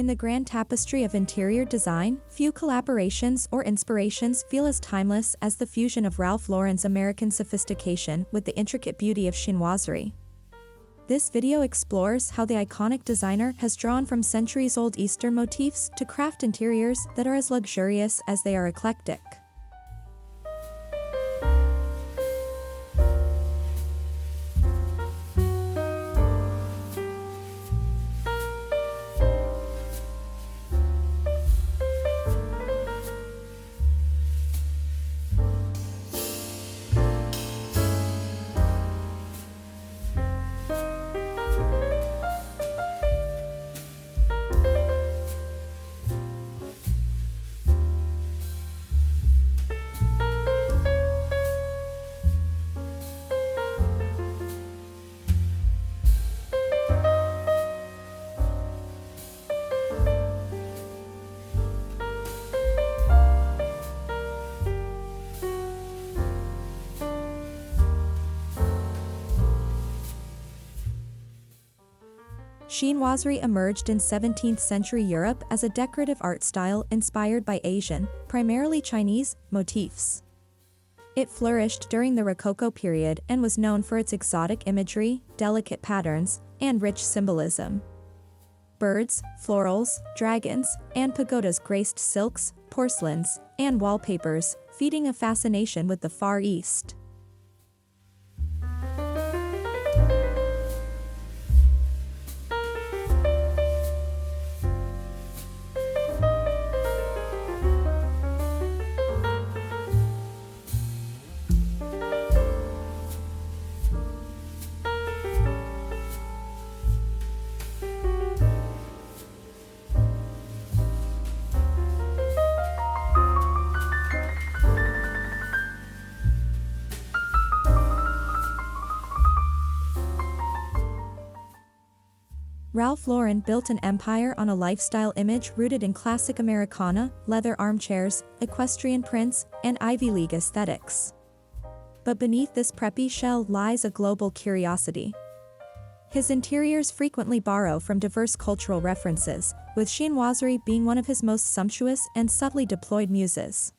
In the grand tapestry of interior design, few collaborations or inspirations feel as timeless as the fusion of Ralph Lauren's American sophistication with the intricate beauty of chinoiserie. This video explores how the iconic designer has drawn from centuries-old Eastern motifs to craft interiors that are as luxurious as they are eclectic. Chinoiserie emerged in 17th-century Europe as a decorative art style inspired by Asian, primarily Chinese, motifs. It flourished during the Rococo period and was known for its exotic imagery, delicate patterns, and rich symbolism. Birds, florals, dragons, and pagodas graced silks, porcelains, and wallpapers, feeding a fascination with the Far East. Ralph Lauren built an empire on a lifestyle image rooted in classic Americana, leather armchairs, equestrian prints, and Ivy League aesthetics. But beneath this preppy shell lies a global curiosity. His interiors frequently borrow from diverse cultural references, with chinoiserie being one of his most sumptuous and subtly deployed muses.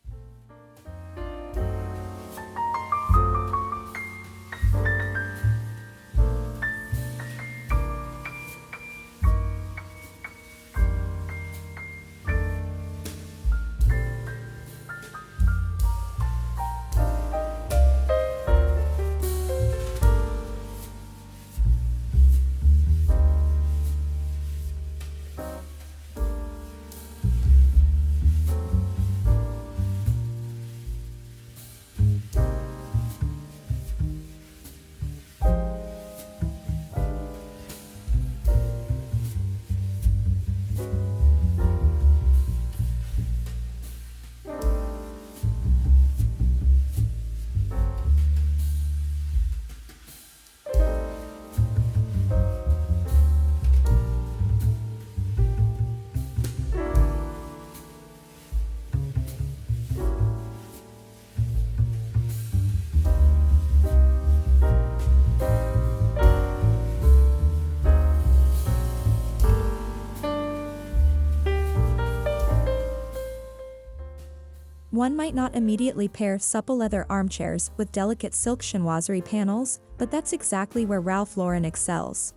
One might not immediately pair supple leather armchairs with delicate silk chinoiserie panels, but that's exactly where Ralph Lauren excels.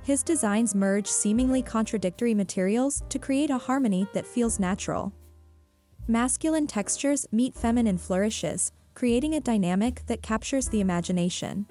His designs merge seemingly contradictory materials to create a harmony that feels natural. Masculine textures meet feminine flourishes, creating a dynamic that captures the imagination.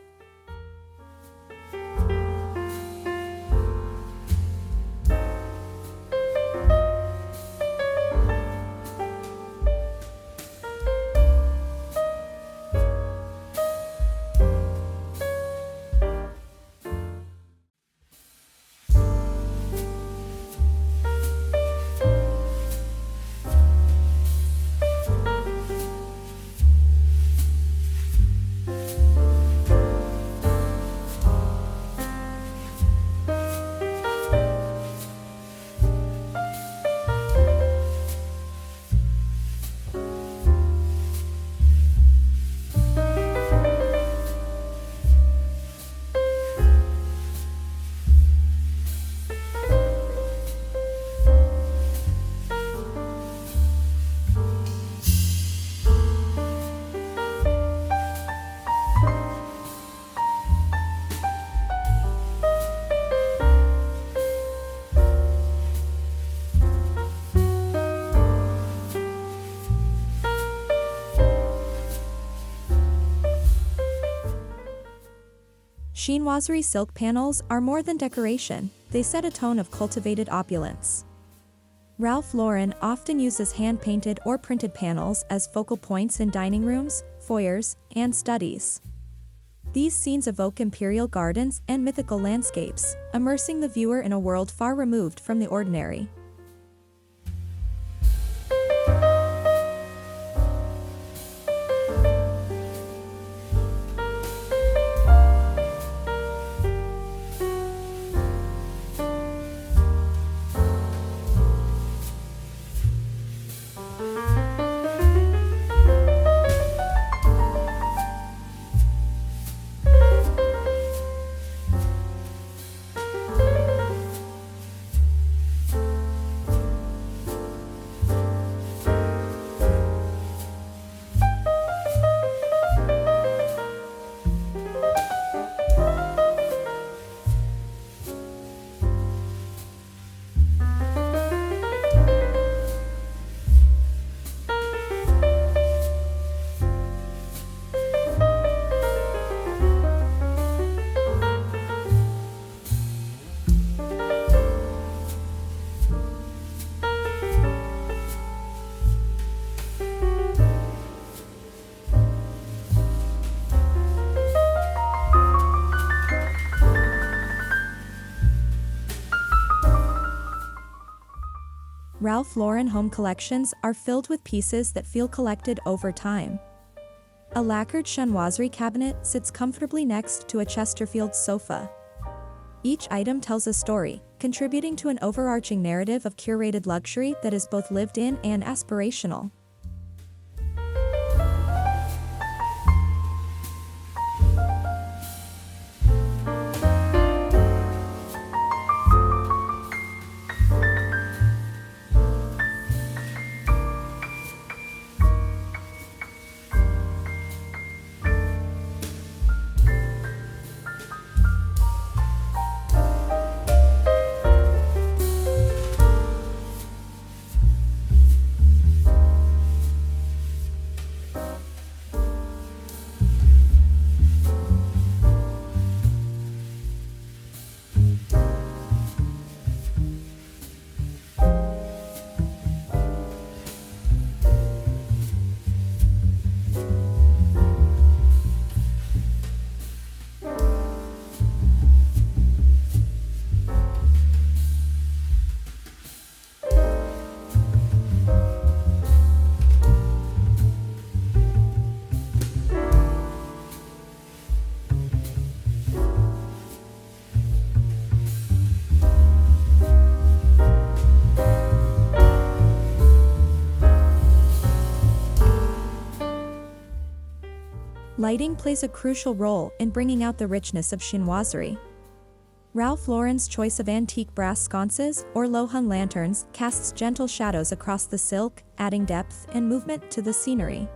Chinoiserie silk panels are more than decoration, they set a tone of cultivated opulence. Ralph Lauren often uses hand-painted or printed panels as focal points in dining rooms, foyers, and studies. These scenes evoke imperial gardens and mythical landscapes, immersing the viewer in a world far removed from the ordinary. Ralph Lauren home collections are filled with pieces that feel collected over time. A lacquered chinoiserie cabinet sits comfortably next to a Chesterfield sofa. Each item tells a story, contributing to an overarching narrative of curated luxury that is both lived in and aspirational. Lighting plays a crucial role in bringing out the richness of chinoiserie. Ralph Lauren's choice of antique brass sconces or low-hung lanterns casts gentle shadows across the silk, adding depth and movement to the scenery.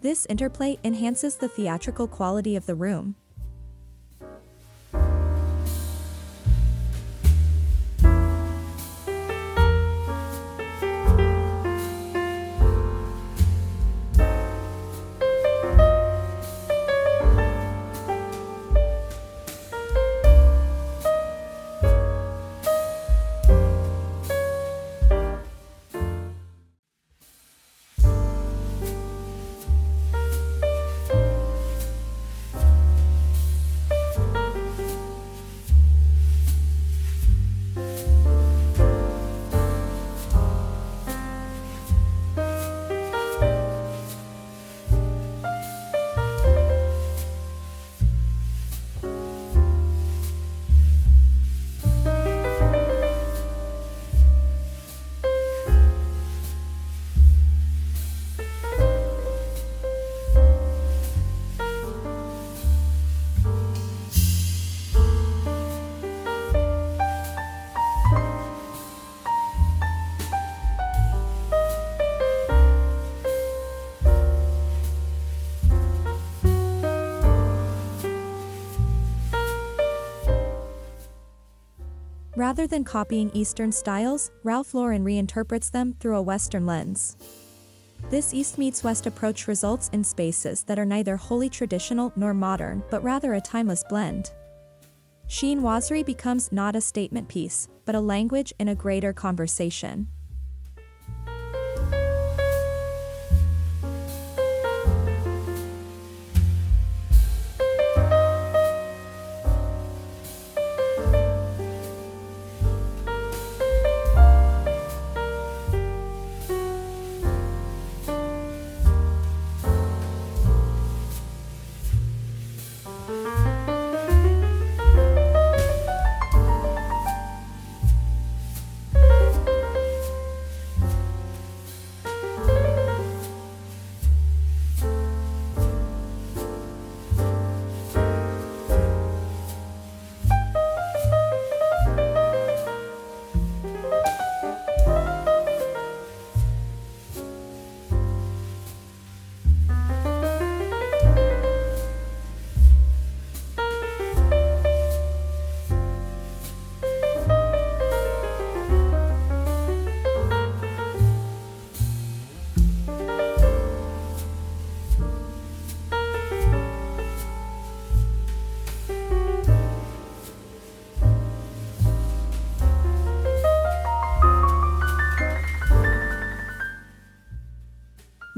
This interplay enhances the theatrical quality of the room. Rather than copying Eastern styles, Ralph Lauren reinterprets them through a Western lens. This East-meets-West approach results in spaces that are neither wholly traditional nor modern but rather a timeless blend. Chinoiserie becomes not a statement piece, but a language in a greater conversation.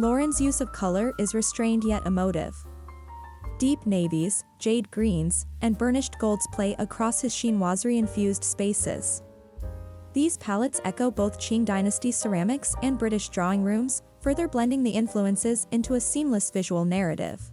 Lauren's use of color is restrained yet emotive. Deep navies, jade greens, and burnished golds play across his chinoiserie-infused spaces. These palettes echo both Qing Dynasty ceramics and British drawing rooms, further blending the influences into a seamless visual narrative.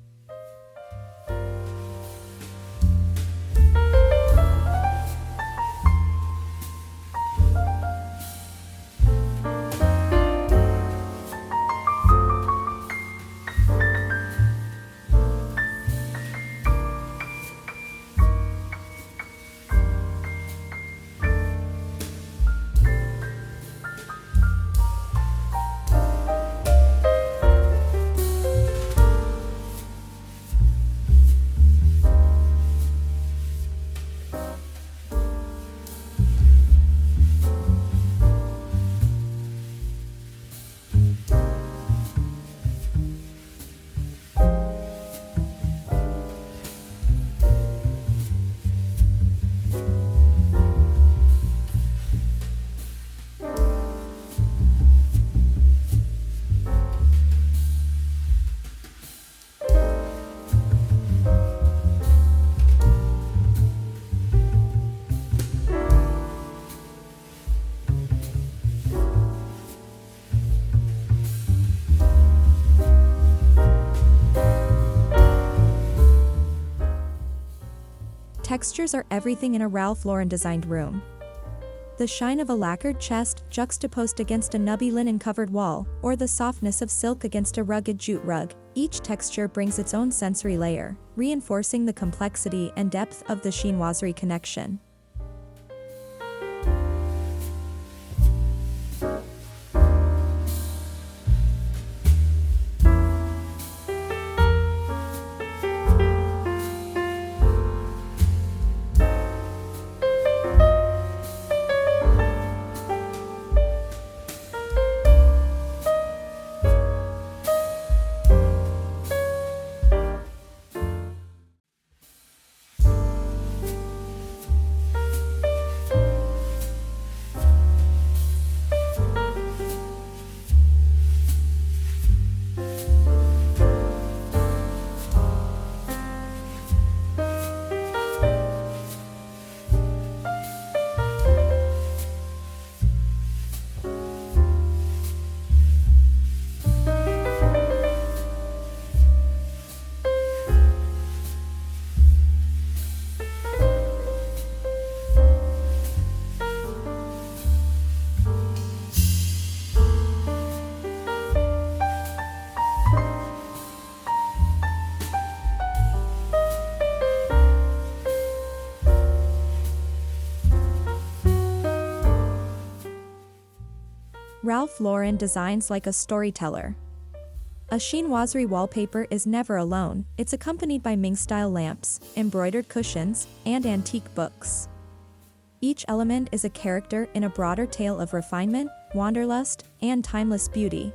Textures are everything in a Ralph Lauren-designed room. The shine of a lacquered chest juxtaposed against a nubby linen-covered wall, or the softness of silk against a rugged jute rug, each texture brings its own sensory layer, reinforcing the complexity and depth of the chinoiserie connection. Ralph Lauren designs like a storyteller. A chinoiserie wallpaper is never alone, it's accompanied by Ming-style lamps, embroidered cushions, and antique books. Each element is a character in a broader tale of refinement, wanderlust, and timeless beauty.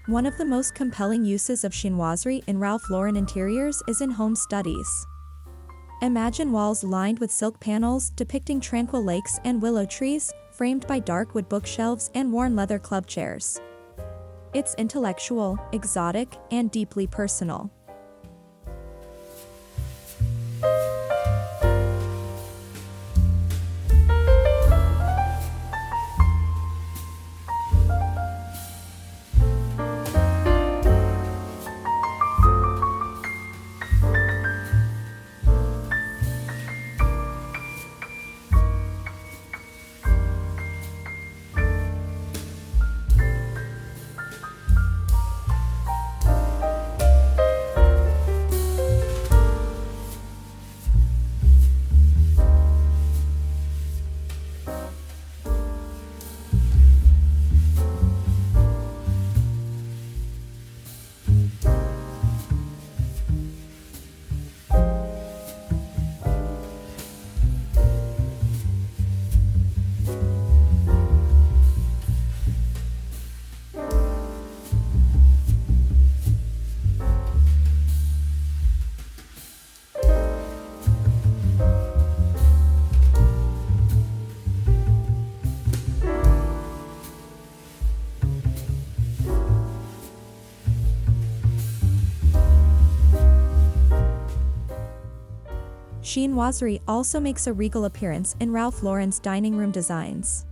One of the most compelling uses of chinoiserie in Ralph Lauren interiors is in home studies. Imagine walls lined with silk panels depicting tranquil lakes and willow trees, framed by dark wood bookshelves and worn leather club chairs. It's intellectual, exotic, and deeply personal. Chinoiserie also makes a regal appearance in Ralph Lauren's dining room designs.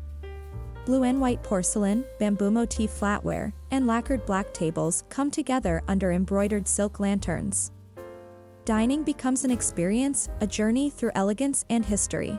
Blue and white porcelain, bamboo motif flatware, and lacquered black tables come together under embroidered silk lanterns. Dining becomes an experience, a journey through elegance and history.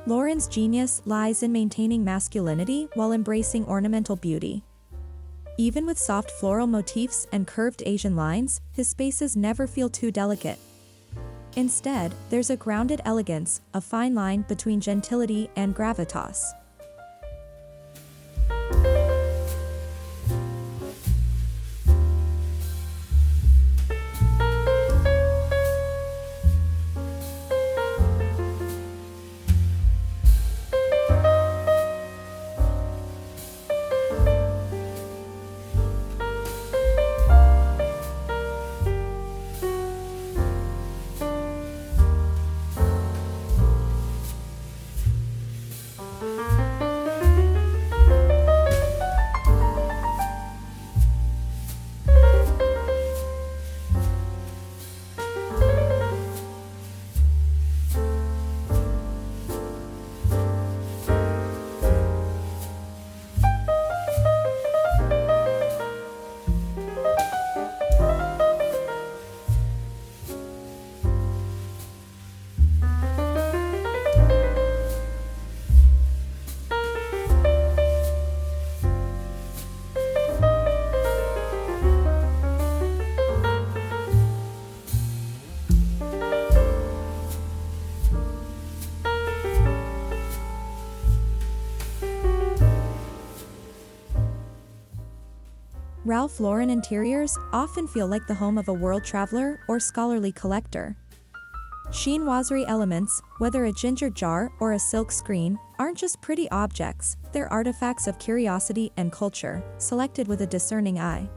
Lauren's genius lies in maintaining masculinity while embracing ornamental beauty. Even with soft floral motifs and curved Asian lines, his spaces never feel too delicate. Instead, there's a grounded elegance, a fine line between gentility and gravitas. Ralph Lauren interiors often feel like the home of a world traveler or scholarly collector. Chinoiserie elements, whether a ginger jar or a silk screen, aren't just pretty objects, they're artifacts of curiosity and culture, selected with a discerning eye.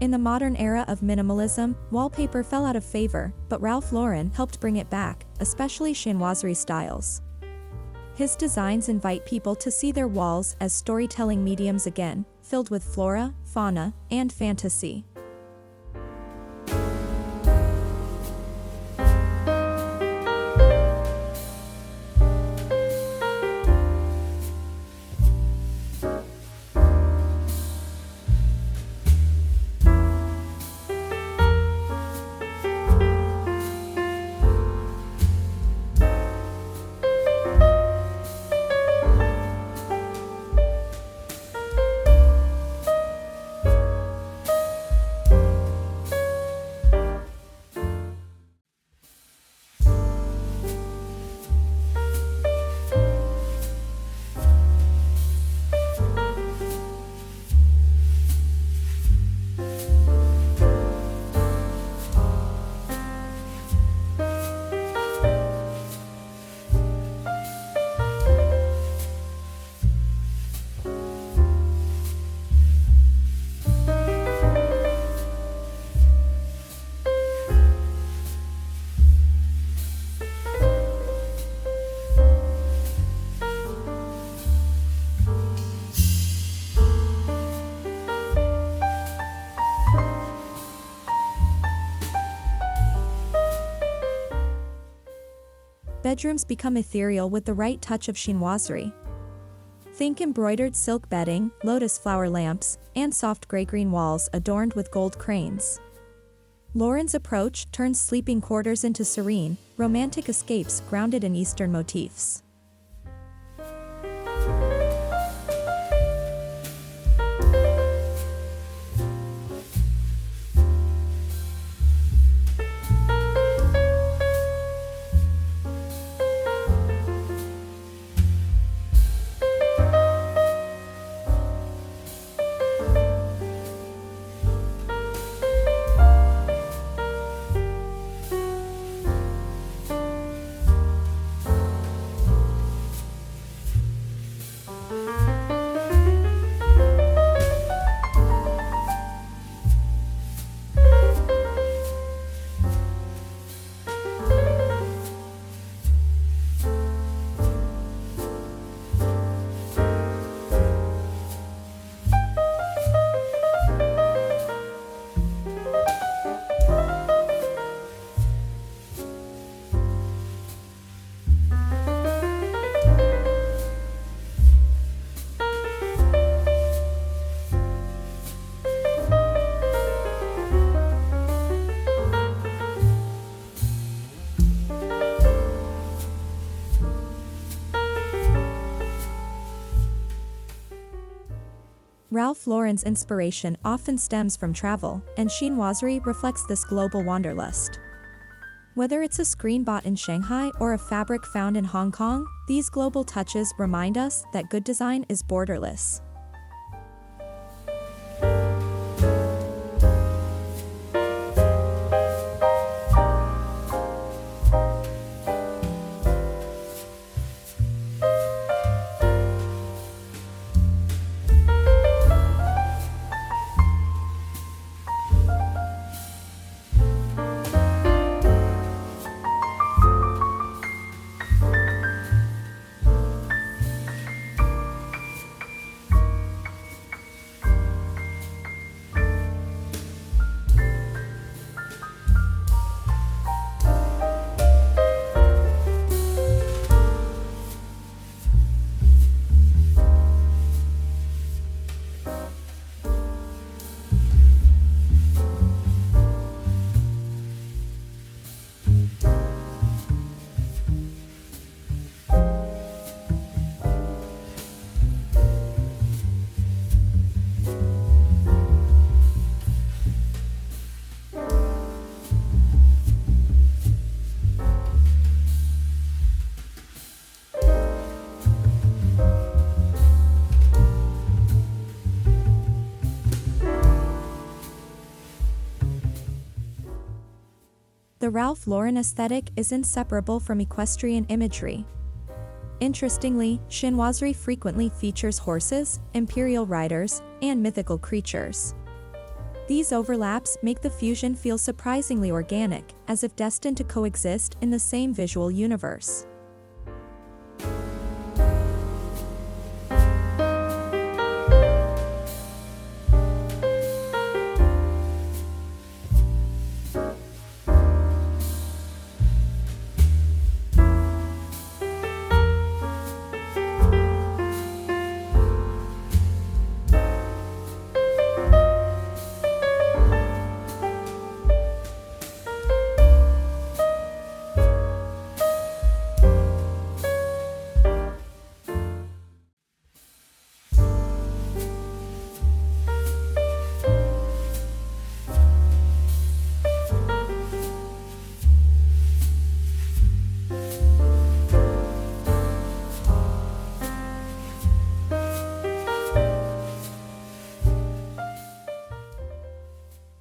In the modern era of minimalism, wallpaper fell out of favor, but Ralph Lauren helped bring it back, especially chinoiserie styles. His designs invite people to see their walls as storytelling mediums again, filled with flora, fauna, and fantasy. Bedrooms become ethereal with the right touch of chinoiserie. Think embroidered silk bedding, lotus flower lamps, and soft gray-green walls adorned with gold cranes. Lauren's approach turns sleeping quarters into serene, romantic escapes grounded in Eastern motifs. Ralph Lauren's inspiration often stems from travel, and chinoiserie reflects this global wanderlust. Whether it's a screen bought in Shanghai or a fabric found in Hong Kong, these global touches remind us that good design is borderless. The Ralph Lauren aesthetic is inseparable from equestrian imagery. Interestingly, chinoiserie frequently features horses, imperial riders, and mythical creatures. These overlaps make the fusion feel surprisingly organic, as if destined to coexist in the same visual universe.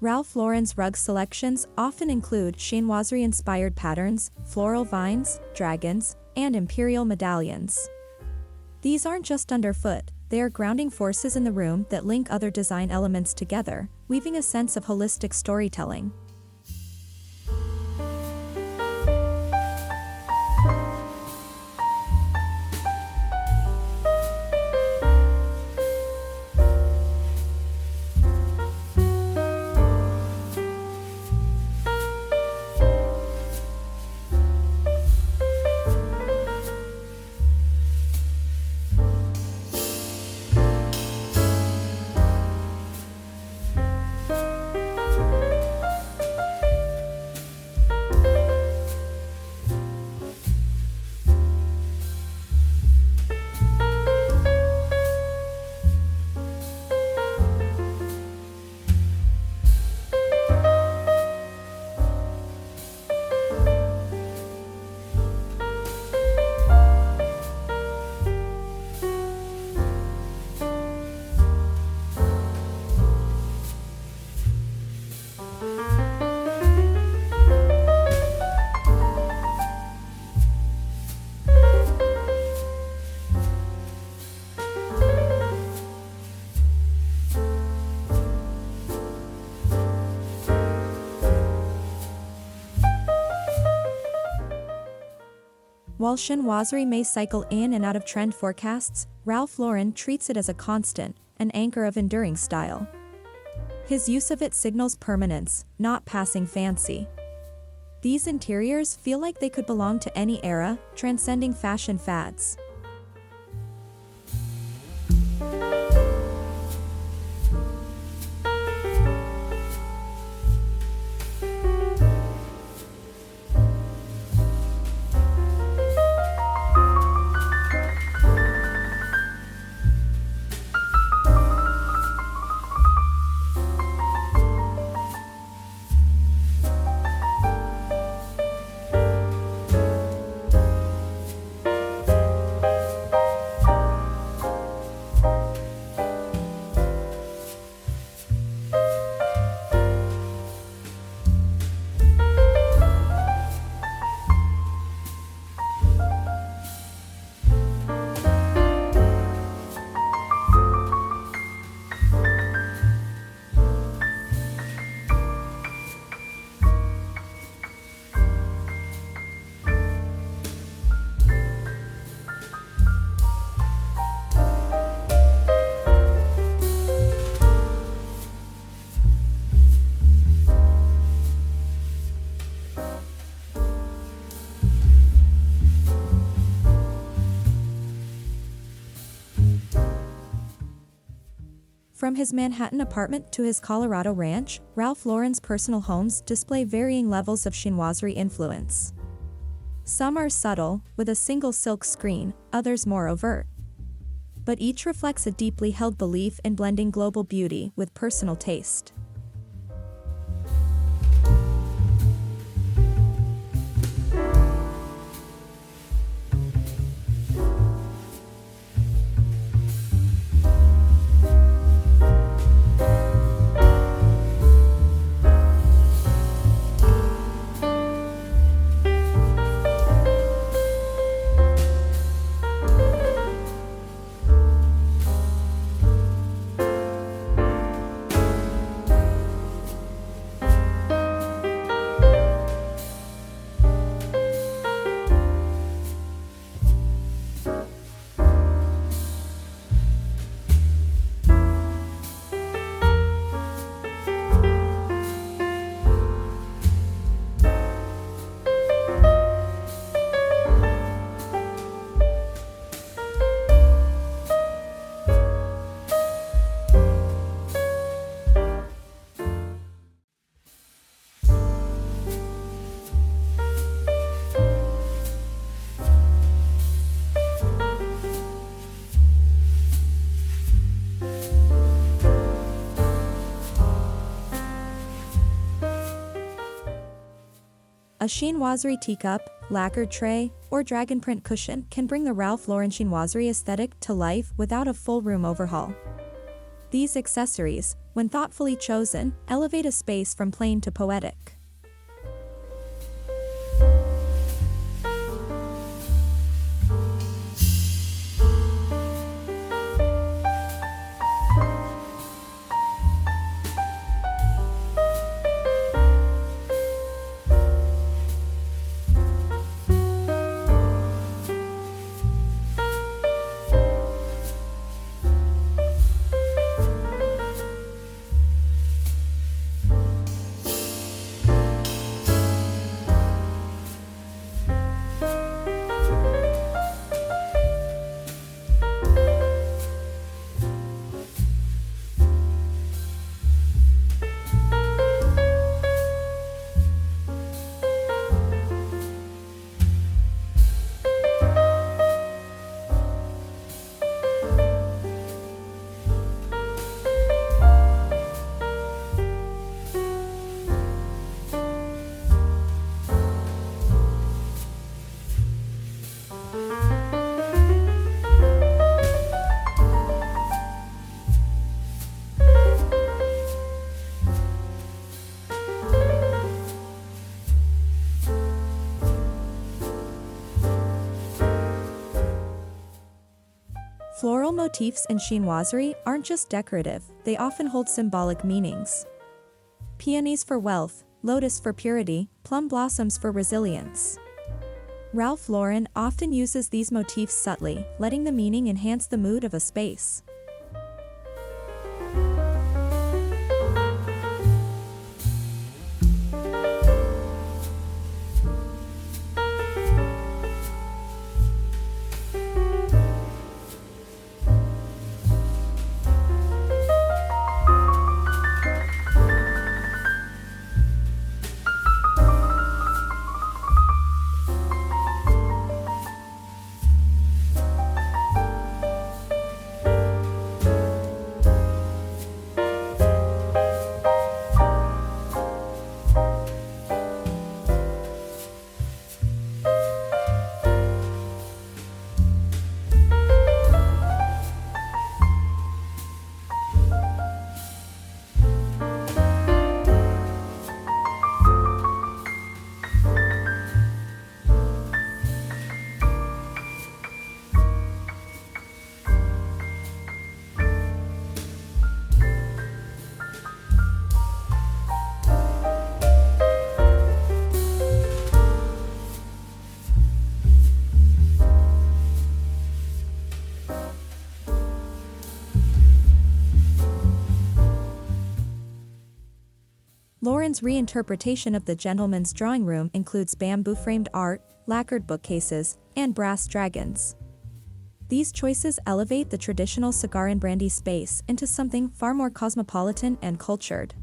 Ralph Lauren's rug selections often include chinoiserie-inspired patterns, floral vines, dragons, and imperial medallions. These aren't just underfoot, they are grounding forces in the room that link other design elements together, weaving a sense of holistic storytelling. While chinoiserie may cycle in and out of trend forecasts, Ralph Lauren treats it as a constant, an anchor of enduring style. His use of it signals permanence, not passing fancy. These interiors feel like they could belong to any era, transcending fashion fads. From his Manhattan apartment to his Colorado ranch, Ralph Lauren's personal homes display varying levels of chinoiserie influence. Some are subtle, with a single silk screen, others more overt. But each reflects a deeply held belief in blending global beauty with personal taste. A chinoiserie teacup, lacquered tray, or dragon print cushion can bring the Ralph Lauren chinoiserie aesthetic to life without a full room overhaul. These accessories, when thoughtfully chosen, elevate a space from plain to poetic. Floral motifs in chinoiserie aren't just decorative, they often hold symbolic meanings. Peonies for wealth, lotus for purity, plum blossoms for resilience. Ralph Lauren often uses these motifs subtly, letting the meaning enhance the mood of a space. Lauren's reinterpretation of the gentleman's drawing room includes bamboo-framed art, lacquered bookcases, and brass dragons. These choices elevate the traditional cigar and brandy space into something far more cosmopolitan and cultured.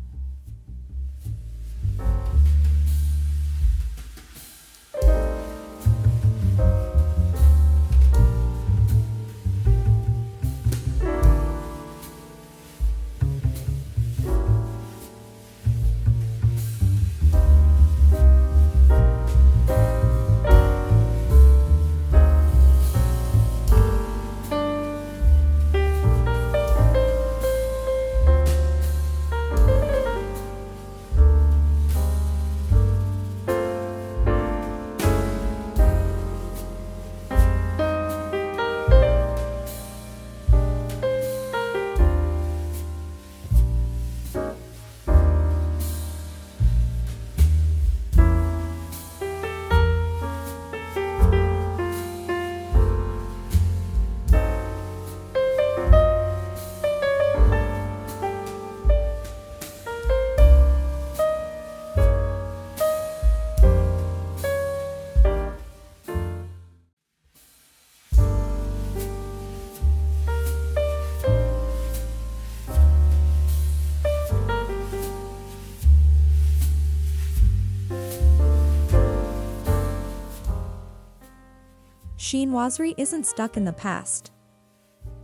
Chinoiserie isn't stuck in the past.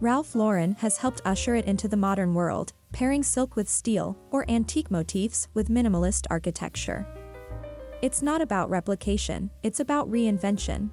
Ralph Lauren has helped usher it into the modern world, pairing silk with steel or antique motifs with minimalist architecture. It's not about replication, it's about reinvention.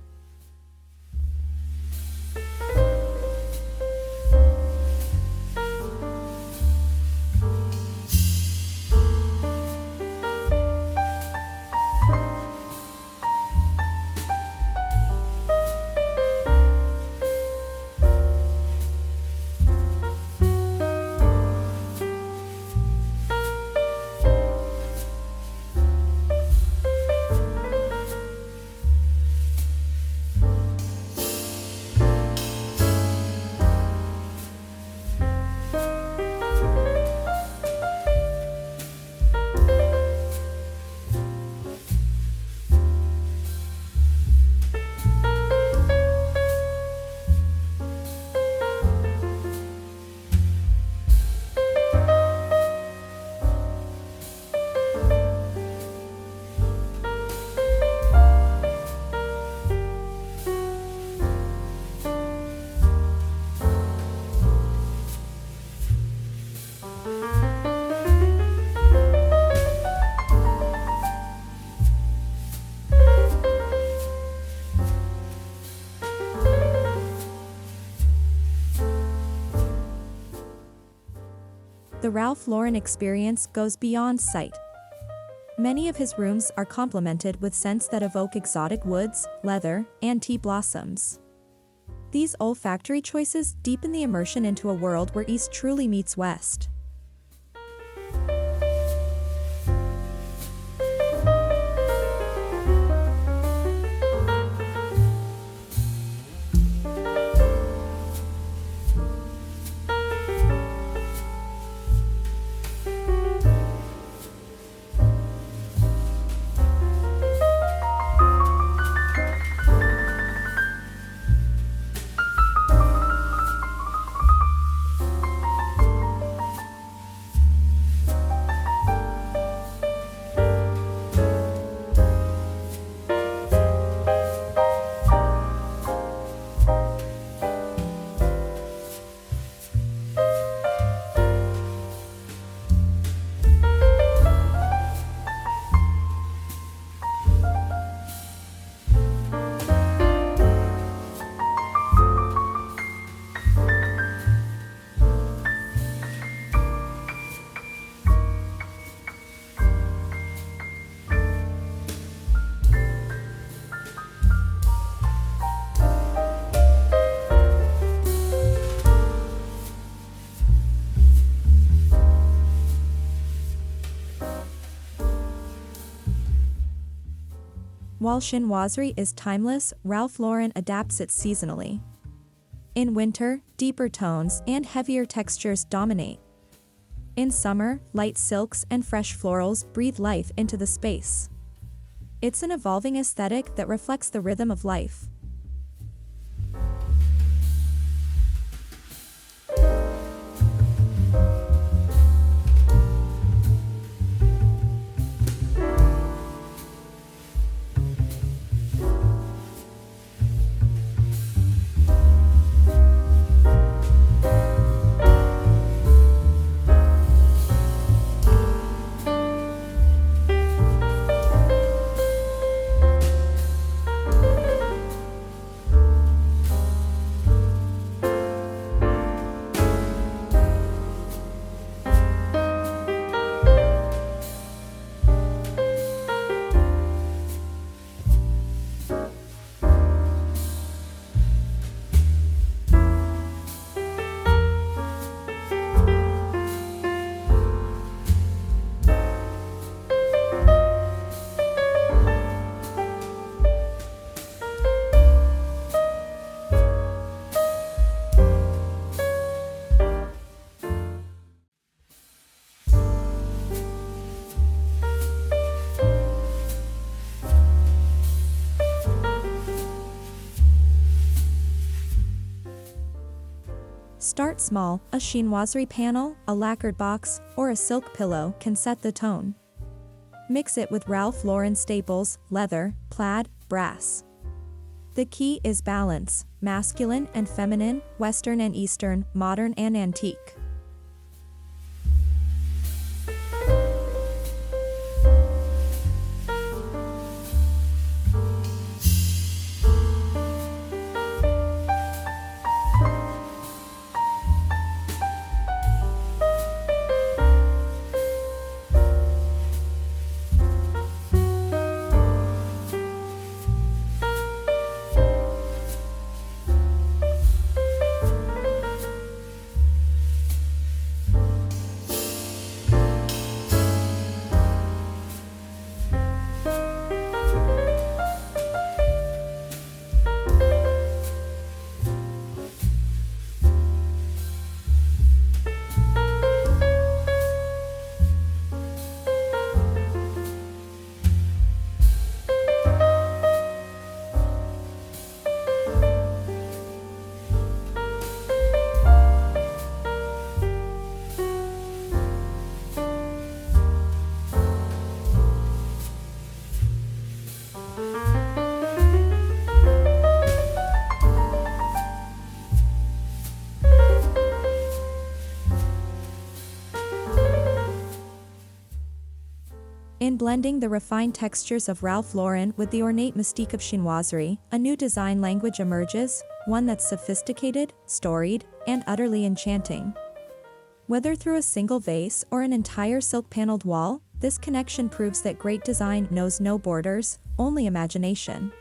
The Ralph Lauren experience goes beyond sight. Many of his rooms are complemented with scents that evoke exotic woods, leather, and tea blossoms. These olfactory choices deepen the immersion into a world where East truly meets West. While chinoiserie is timeless, Ralph Lauren adapts it seasonally. In winter, deeper tones and heavier textures dominate. In summer, light silks and fresh florals breathe life into the space. It's an evolving aesthetic that reflects the rhythm of life. Start small, a chinoiserie panel, a lacquered box, or a silk pillow can set the tone. Mix it with Ralph Lauren staples, leather, plaid, brass. The key is balance, masculine and feminine, Western and Eastern, modern and antique. blending the refined textures of Ralph Lauren with the ornate mystique of chinoiserie, a new design language emerges, one that's sophisticated, storied, and utterly enchanting. Whether through a single vase or an entire silk-paneled wall, this connection proves that great design knows no borders, only imagination.